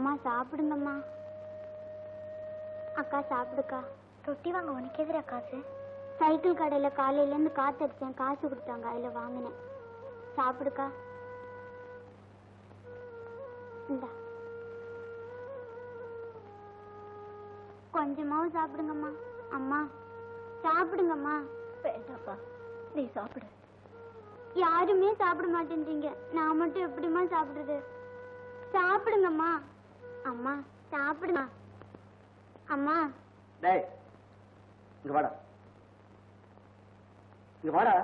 அம்மா சாப்பிடுங்கம்மா. அக்கா சாப்பிடுக்கா. ரொட்டி வாங்க உனக்கு எதிரா காசு? சைக்கிள் கடையில காலையில இருந்து காத்தடிச்சேன், காசு கொடுத்தாங்க, அதுல வாங்கினேன். சாப்பிடுக்கா. இந்தா கொஞ்சமாவும் சாப்பிடுங்கம்மா. அம்மா சாப்பிடுங்கம்மா. வேண்டாப்பா, நீ சாப்பிடு. யாருமே சாப்பிட மாட்டேன்றீங்க, நான் மட்டும் எப்படிமா சாப்பிடுறது? சாப்பிடுங்கம்மா. அம்மா சாப்பிடுங்க. அம்மா டேய் இங்க வாடா, இங்க வாடா.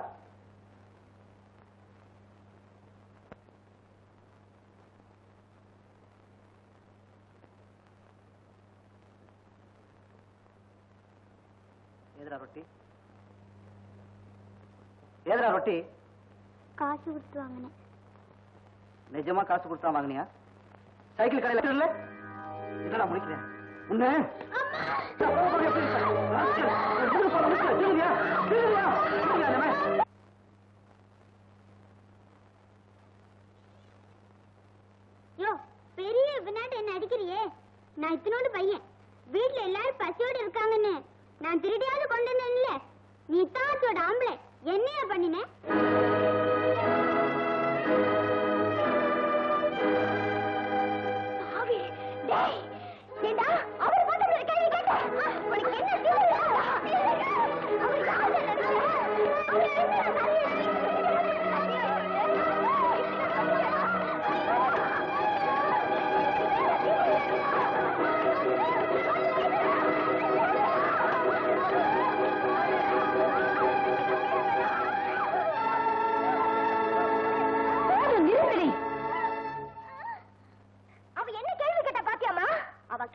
ஏதா ரொட்டி? ஏதா ரொட்டி? காசு கொடுத்து வாங்கினேன். நிஜமா காசு கொடுத்தா வாங்கினியா? சைக்கிள் கடையில் இல்ல? இதெல்லாம் முடிக்கிறேன் உன்ன. யோ பெரிய வினாட்டு என்ன அடிக்கிறியே? நான் இத்தனோடு பையன், வீட்டுல எல்லாரும் பசியோடு இருக்காங்கன்னு நான் திருடியாவது கொண்டு வந்தேன்ல. நீ தாத்தோட ஆம்பளை, என்னையா பண்ணின?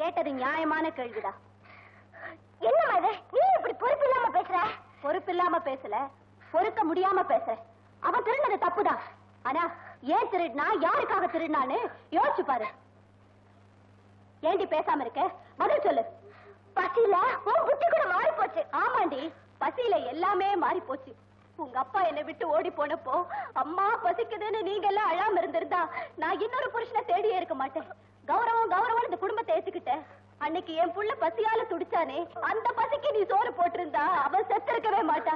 கேட்டது நியாயமான கேள்விதான். என்னமா இது? நீ இப்படி பொறுப்பு இல்லாம பேசுற? பொறுப்பு இல்லாம பேசல, பொறுக்க முடியாம பேசுற. அவன் திருடினது தப்புதான். ஆனா ஏன் திருடினா, யாருக்காக திருடினான்னு யோசிச்சு பாரு. ஏண்டி பேசாம இருக்க? பதில் சொல்லு. பசியில உன் புத்தி கூட மாறி போச்சு. ஆமாண்டி, பசியில எல்லாமே மாறி போச்சு. உங்க அப்பா என்னை விட்டு ஓடி போனப்போ அம்மா பசிக்குதுன்னு நீங்க எல்லாம் அழாம இருந்திருந்தா நான் இன்னொரு புருஷனை தேடியே இருக்க மாட்டேன். கௌரவம் கௌரவம் இந்த குடும்பத்தை ஏத்துக்கிட்டேன். அன்னைக்கு என் புள்ள பசியால துடிச்சானே, அந்த பசிக்கு நீ சோறு போட்டிருந்தா அவன் செத்திருக்கவே மாட்டா.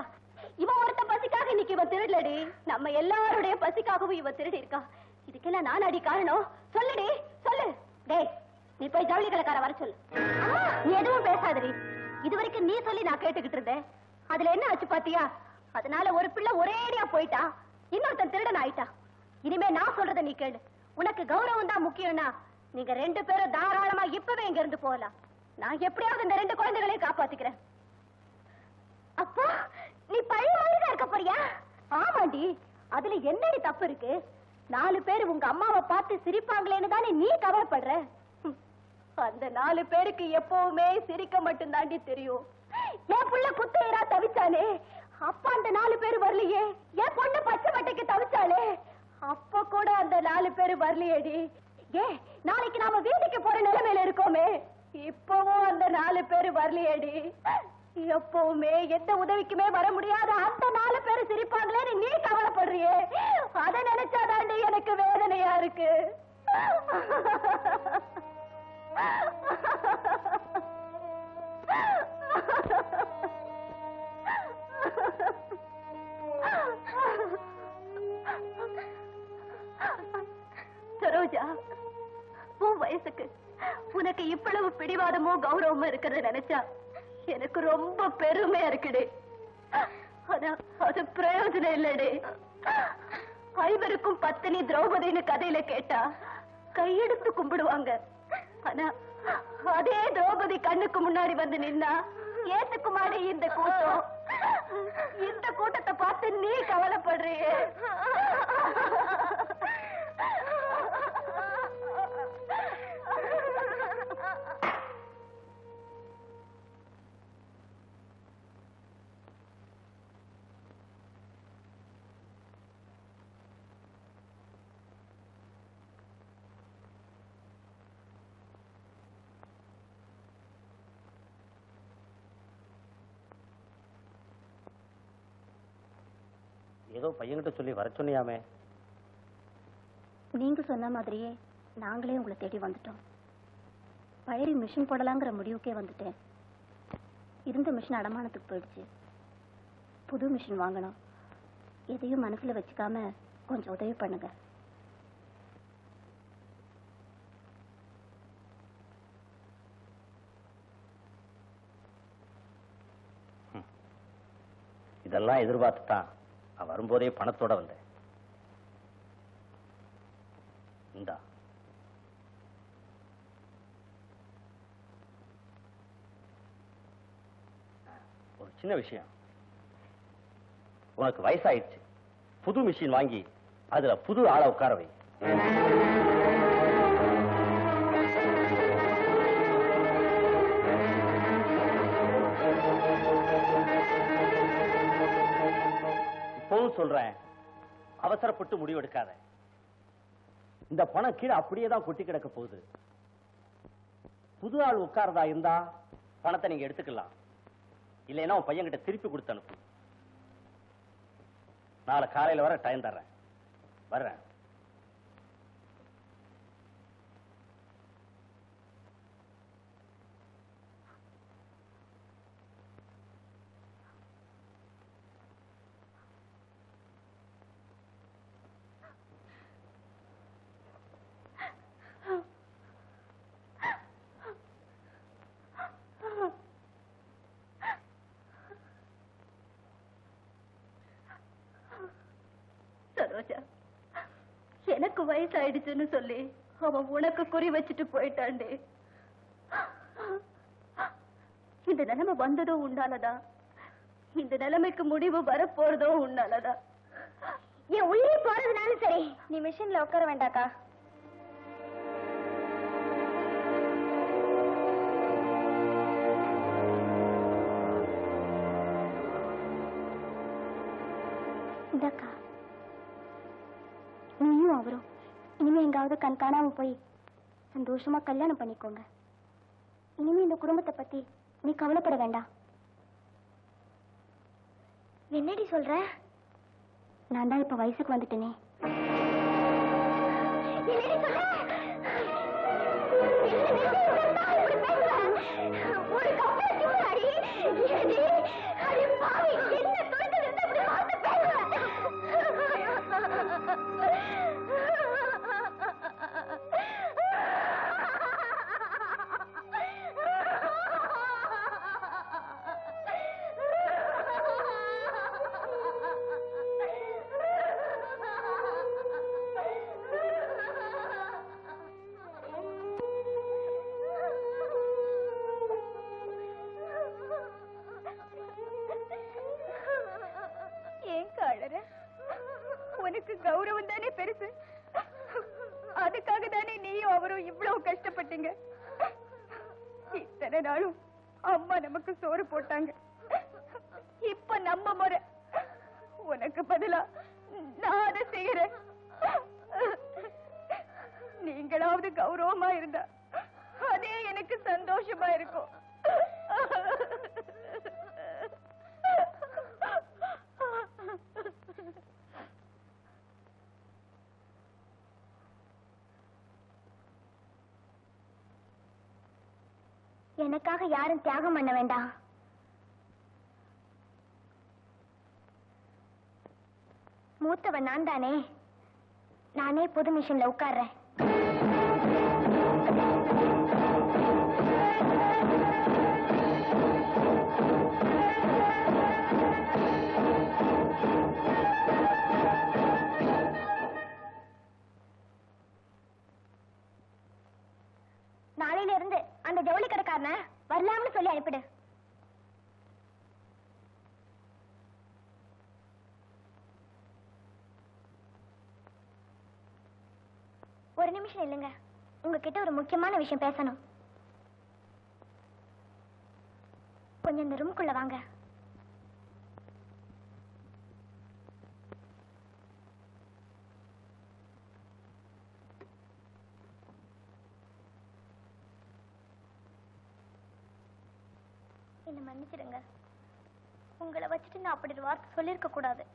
இவன் ஒருத்த பசிக்காக இன்னைக்கு இவன் திருடலடி, நம்ம எல்லாருடைய பசிக்காகவும் இவன் திருடி இருக்கா. இதுக்கெல்லாம் நான் அடி காரணம். சொல்லுடி சொல்லு. டேய் நீ போய் ஜவுளி கடைக்கார வர சொல்லு. நீ எதுவும் பேசாதடி. இதுவரைக்கும் நீ சொல்லி நான் கேட்டுக்கிட்டு இருந்தேன். அதுல என்ன ஆச்சு பாத்தியா? அதனால ஒரு பிள்ளை ஒரேடியா போயிட்டா, இன்னொருத்தன் திருடன் ஆயிட்டா. இனிமே நான் சொல்றத நீ கேளு. உனக்கு கௌரவம் தான் முக்கியம்னா நீங்க ரெண்டு பேரும் தாராளமா இப்பவே இங்க இருந்து போகலாம். நான் எப்படியாவது இந்த ரெண்டு குழந்தைகளையும் காப்பாத்திக்கிறேன். அப்பா நீ பழைய மாதிரிதான் இருக்க போறியா? ஆமாண்டி, அதுல என்னடி தப்பு இருக்கு? 4 பேர் உங்க அம்மாவை பார்த்து சிரிப்பாங்களேன்னு தானே நீ கவலைப்படுற. அந்த 4 பேருக்கு எப்பவுமே சிரிக்க மட்டும் தாண்டி தெரியும். என் புள்ள குத்தையரா தவிச்சானே, அப்ப அந்த 4 பேர் வரலையே. என் பொண்ணு பச்சை மட்டைக்கு தவிச்சாலே, அப்ப கூட அந்த 4 பேர் வரலையேடி. ஏ நாளைக்கு நாம வீட்டுக்கு போற நிலைமையில இருக்கோமே, இப்பவும் அந்த 4 பேர் வரலையேடி. எப்பவுமே எந்த உதவிக்குமே வர முடியாத அந்த 4 பேர் சிரிப்பாங்களே நீ கவலைப்படுறியே, அதை நினைச்சாதாண்டி எனக்கு வேதனையா இருக்கு. சரோஜா, உன் வயசுக்கு உனக்கு இவ்வளவு பிடிவாதமோ கௌரவமோ இருக்கிறத நினைச்சா எனக்கு ரொம்ப பெருமையா இருக்குடே. ஆனா அது பிரயோஜனம் இல்லடே. 5 பத்தினி திரௌபதினு கதையில கேட்டா கையெடுத்து கும்பிடுவாங்க. ஆனா அதே திரௌபதி கண்ணுக்கு முன்னாடி வந்து நின்னா ஏத்துக்குமாடி இந்த கூட்டம். இந்த கூட்டத்தை பார்த்து நீ கவலைப்படுறியே. ஏதோ பையன்கிட்ட சொல்லி வர சொன்னியாமே? நீங்க சொன்ன மாதிரியே நாங்களே உங்களை தேடி வந்துட்டோம். பழைய மிஷின் போடலாங்கிற முடிவுக்கே வந்துட்டேன். இருந்த மிஷின் அடமானத்துக்கு போயிடுச்சு. புது மிஷின் வாங்கணும். எதையும் மனசுல வச்சுக்காம கொஞ்சம் உதவி பண்ணுங்க. இதெல்லாம் எதிர்பார்த்துதான் நான் வரும்போதே பணத்தோட வந்தேன். இந்தா. ஒரு சின்ன விஷயம். உனக்கு வயசாயிடுச்சு. புது மிஷின் வாங்கி அதுல புது ஆளை உட்கார வை. இப்பவும் சொல்றேன், அவசரப்பட்டு முடிவெடுக்காத. இந்த பணம் கீழே அப்படியே தான் கொட்டி கிடக்க போகுது. புது ஆள் உட்கார்றதா இருந்தா பணத்தை நீங்க எடுத்துக்கலாம். இல்லைன்னா உன் பையன் கிட்ட திருப்பி கொடுத்து அனுப்பு. நாளை காலையில வர டைம் தர்றேன். வர்றேன். சரோஜா, எனக்கு வயசாயிடுச்சுன்னு சொல்லி அவன் உனக்கு குறி வச்சுட்டு போயிட்டாண்டே. இந்த நிலைமை வந்ததோ உண்டாலதா, இந்த நிலைமைக்கு முடிவு வரப்போறதோ உண்டாலதா. என் உயிரை போறதுனாலும் சரி, நீ மிஷின்ல உட்கார வேண்டாக்கா. இந்தக்கா, நீயும் அவரும் இனிமே எங்காவது கண் காணாம போய் சந்தோஷமா கல்யாணம் பண்ணிக்கோங்க. இனிமே இந்த குடும்பத்தை பத்தி நீ கவலைப்பட வேண்டாம். என்னடி சொல்ற? நான் தான் இப்ப வயசுக்கு வந்துட்டேனே. உனக்கு கௌரவம் தானே பெருசு. அதுக்காக தானே நீயும் அவரும் இவ்வளவு கஷ்டப்பட்டீங்க. இத்தனை நாளும் அம்மா நமக்கு சோறு போட்டாங்க. இப்ப நம்ம முறை. உனக்கு பதிலா நான் அதை செய்யறேன். நீங்களாவது கௌரவமா இருந்தா அதே எனக்கு சந்தோஷமா இருக்கும். எனக்காக யாரும் தியாகம் பண்ண வேண்டாம். மூத்தவன் நான் தானே. நானே புது மிஷின்ல உட்கார்றேன். நாளையில இருந்து அந்த ஜவுளி கடைக்காரன வரலாம்னு சொல்லி அனுப்பிடு. ஒரு நிமிஷம் இல்லைங்க, உங்ககிட்ட ஒரு முக்கியமான விஷயம் பேசணும். கொஞ்சம் இந்த ரூம்குள்ள வாங்க. என்ன மன்னிச்சிடுங்க. உங்களை வச்சுட்டு நான் அப்படி ஒரு வார்த்தை சொல்லிருக்க கூடாது.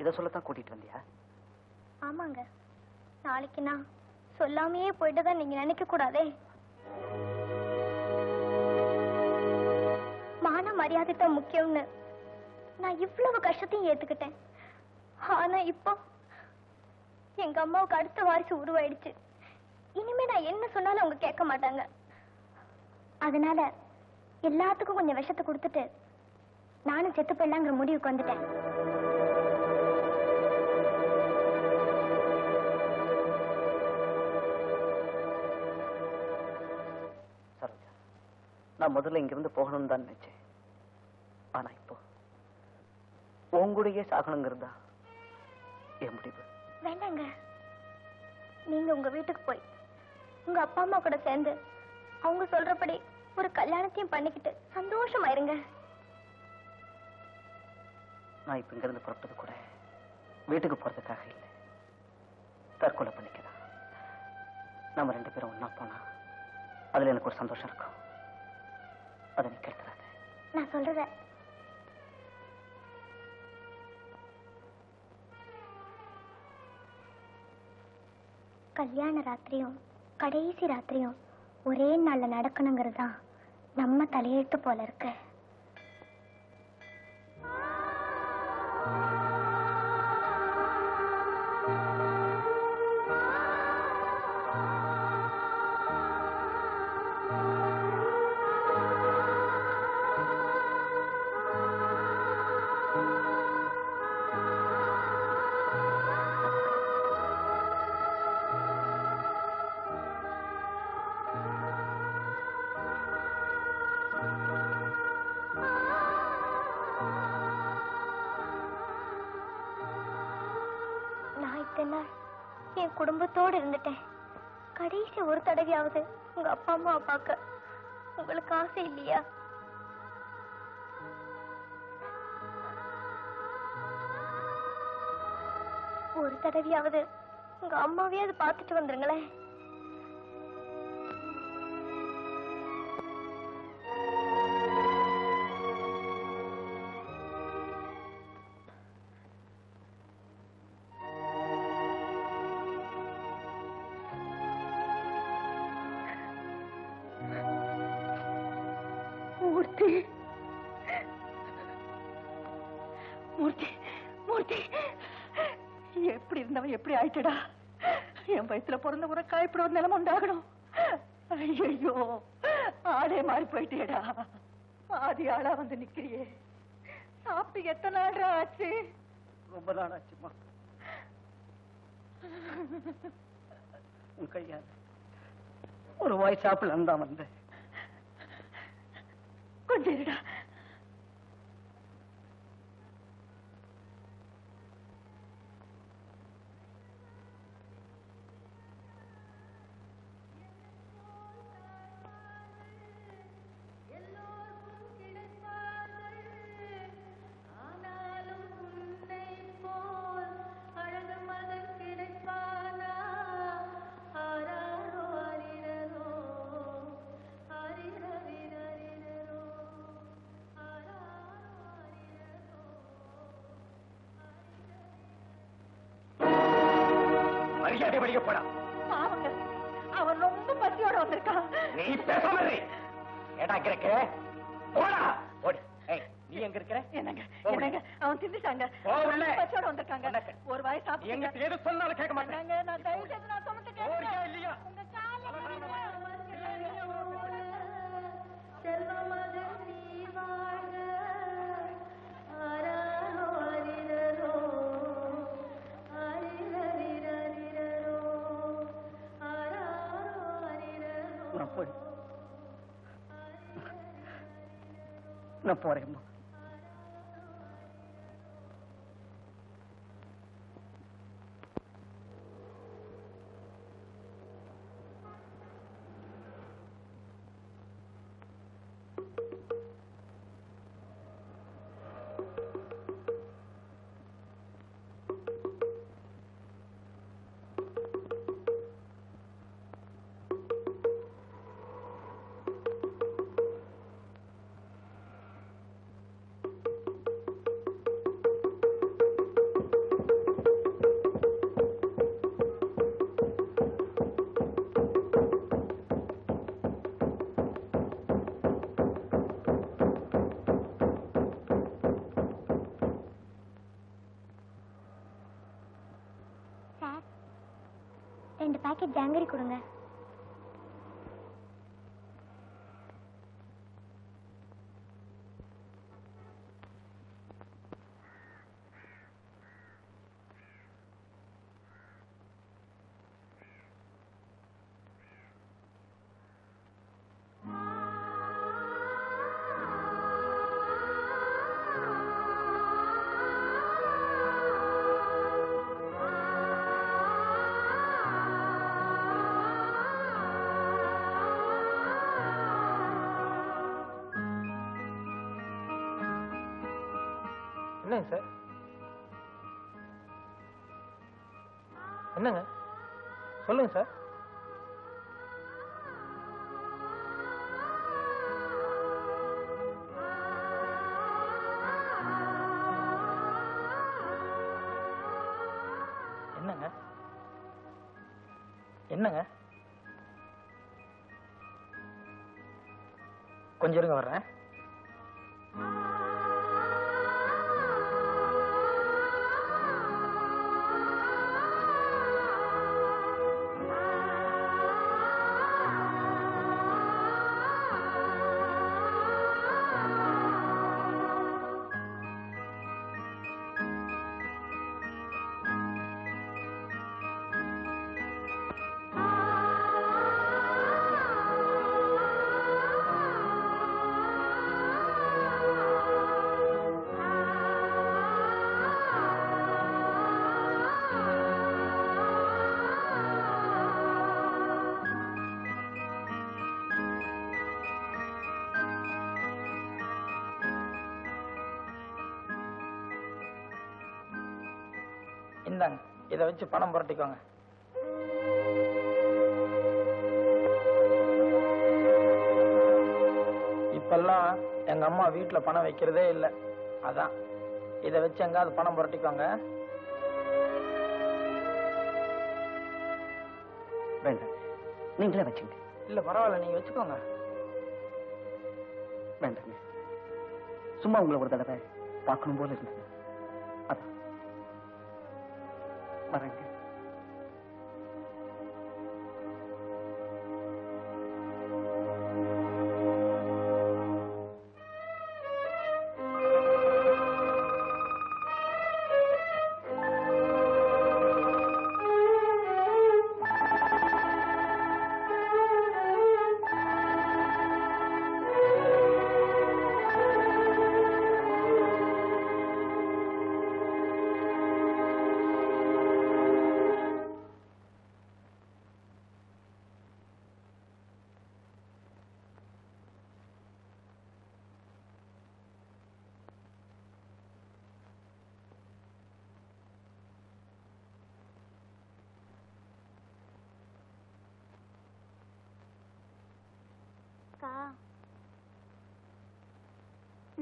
இதை சொல்லத்தான் கூட்டிட்டு வந்தியா? ஆமாங்க, நாளைக்கு நான் சொல்லாமையே போயிட்டதா நீங்க நினைக்க கூடாதே. மான மரியாதை தான் முக்கியம்னு நான் இவ்வளவு கஷ்டத்தையும் ஏத்துக்கிட்டேன். ஆனா இப்போ எங்க அம்மாவுக்கு அடுத்த வாரிசு உருவாயிடுச்சு. இனிமே நான் என்ன சொன்னாலும் அவங்க கேட்க மாட்டாங்க. அதனால எல்லாத்துக்கும் கொஞ்சம் விஷத்தை கொடுத்துட்டு நானும் செத்து போயிடலாங்கிற முடிவுக்கு வந்துட்டேன். சரோஜா, நான் முதல்ல இங்கிருந்து போகணும்னு தான் நினைச்சேன். ஆனா இப்போ உங்களுடைய சாகணுங்கிறதா என் முடிவு. வேண்டாங்க, நீங்க உங்க வீட்டுக்கு போய் உங்க அப்பா அம்மா கூட சேர்ந்து அவங்க சொல்றபடி ஒரு கல்யாணத்தையும் பண்ணிக்கிட்டு சந்தோஷமாயிருங்க. நான் இப்ப இங்கிருந்து புறப்பட்டது கூட வீட்டுக்கு போறதுக்காக இல்லை, தற்கொலை பண்ணிக்கலாம். நம்ம 2 பேரும் ஒன்னா போனா அதுல எனக்கு ஒரு சந்தோஷம் இருக்கும். அதை நீ கேட்கறாத. நான் சொல்றத கல்யாண ராத்திரியும் கடைசி ராத்திரியும் ஒரே நாள்ல நடக்கணுங்கிறது தான் நம்ம தலையெழுத்து போல இருக்கு. என் குடும்பத்தோடு இருந்துட்டேன். கடைசி ஒரு தடவையாவது உங்க அப்பா அம்மா பார்க்க உங்களுக்கு ஆசை இல்லையா? ஒரு தடவையாவது உங்க அம்மாவையாவது பார்த்துட்டு வந்துருங்களேன். மூர்த்தி, மூர்த்தி, மூர்த்தி, எப்படி இருந்தவன் எப்படி ஆயிட்டடா? என் வயசுல பிறந்த ஒரு காய்ப்பிட ஒரு நிலைமை உண்டாகணும். ஐயோ, ஆளே மாறி போயிட்டேடா. ஆதி ஆளா வந்து நிக்கிறியே. சாப்பிட்டு எத்தனை நாள் ஆச்சு? ரொம்ப நாள் ஆச்சுமா. உன் கையால் ஒரு வாய் சாப்பிடலாம் தான் வந்தேன். கொஞ்சம் இருடா. அவன் ரொம்ப பசியோட வந்திருக்கான். நீ பேசாம நீ எங்க இருக்கிற? என்னங்க என்னங்க, அவன் தின்னுட்டாங்க. பசியோட வந்திருக்காங்க. ஒரு வாய் சாப்பிட்டு எங்க பேரு சொன்னாலும் கேட்க மாட்டாங்க. நான் தயவு செய்து நான் சொல்லிட்டு கேளுங்க. இல்லையா? உங்க கால்ல செல்வமகன் நீ வாழ ஆராரோ அரிரரோ அரிரரிரரிரரோ ஆராரோ அரிரரோ. நான் போறேம்மா. பாக்கெட் ஜாங்கிரி கொடுங்க. என்னங்க சார்? என்னங்க சொல்லுங்க சார். என்னங்க என்னங்க கொஞ்சம் இருங்க, வர்றேன். இந்தாங்க, இதை வச்சு பணம் புரட்டிக்கோங்க. இப்பெல்லாம் எங்க அம்மா வீட்டுல பணம் வைக்கிறதே இல்லை. அதான் இதை வச்சு எங்காவது பணம் புரட்டிக்கோங்க. வேண்டாம், நீங்களே வச்சுங்க. இல்ல பரவாயில்ல, நீங்க வச்சுக்கோங்க. வேண்டாங்க, சும்மா உங்களை ஒரு தடவை பார்க்கணும் போல இருந்தது. அதான் வரேங்க.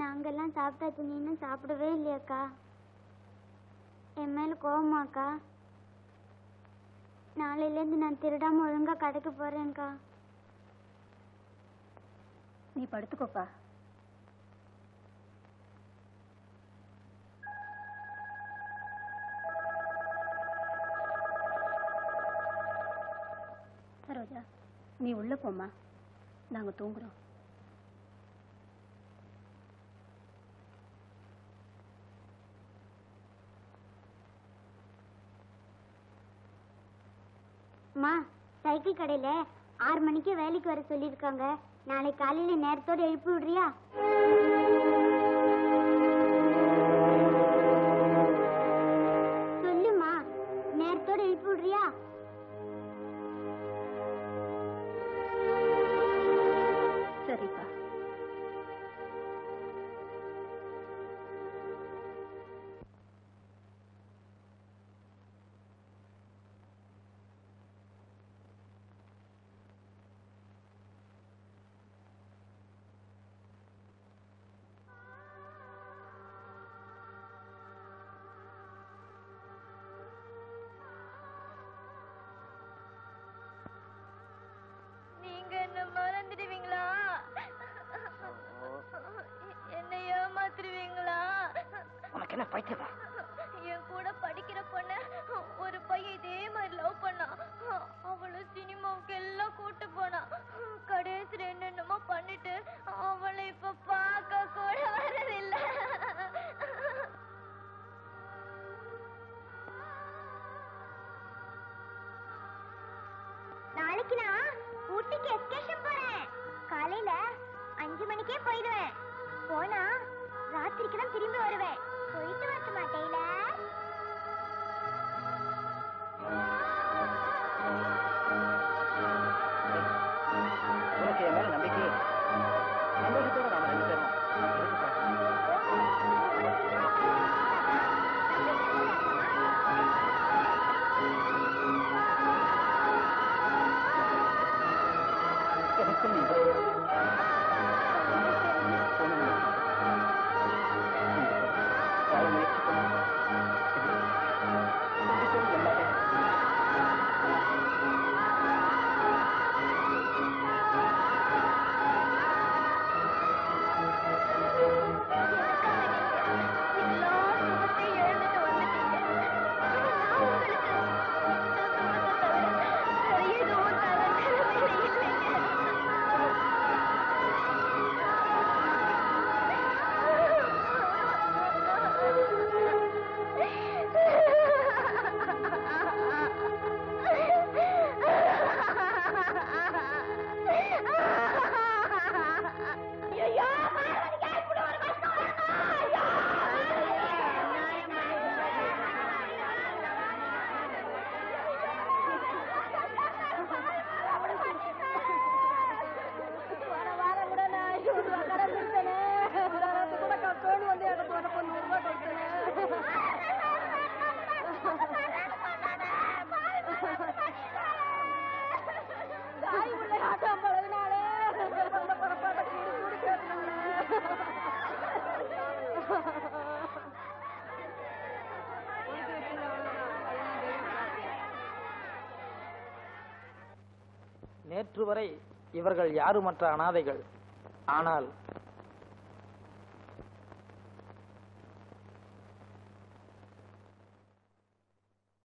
நாங்கெல்லாம் சாப்பிட்டாச்சு, நீ இன்னும் சாப்பிடவே இல்லையாக்கா? என் மேல கோவமாக்கா? நாளையிலேருந்து நான் திருடாம ஒழுங்கா கடைக்கு போறேன்க்கா. நீ படுத்துக்கோப்பா. சரோஜா, நீ உள்ள போமா, நாங்க தூங்குறோம். அம்மா, சைக்கிள் கடையில 6 மணிக்கு வேலைக்கு வர சொல்லியிருக்காங்க. நாளை காலையில நேரத்தோட எழுப்பி விடுறியா? சொல்லுமா, நேரத்தோட எழுப்பி விடுறியா? சரிப்பா. என்ன மறந்துடுவீங்களா? என்ன ஏமாத்துருவீங்களா? உனக்கு என்ன பைத்தியமா? என் கூட படிக்கிற பொண்ண ஒரு பையன் இதே மாதிரி லவ் பண்ணா. அவளோட எல்லாம் கூட்டு போனா கடைசியில் என்னென்னமோ பண்ணிட்டு அவளை இப்ப பார்க்க கூட வரதில்லை. நாளைக்கு நான் ஊட்டிக்கு எஸ்கேஷன் போறேன். காலையில 5 மணிக்கே போயிடுவேன். போனா ராத்திரிக்கு தான் திரும்பி வருவேன். போயிட்டு வரட்டுமா டெய்லர்? உனக்கு என் மேல நம்பிக்கை சந்தோஷத்தோட நாம 2 பேரும் எனக்கும் நேற்று வரை இவர்கள் யாருமற்ற அனாதைகள். ஆனால்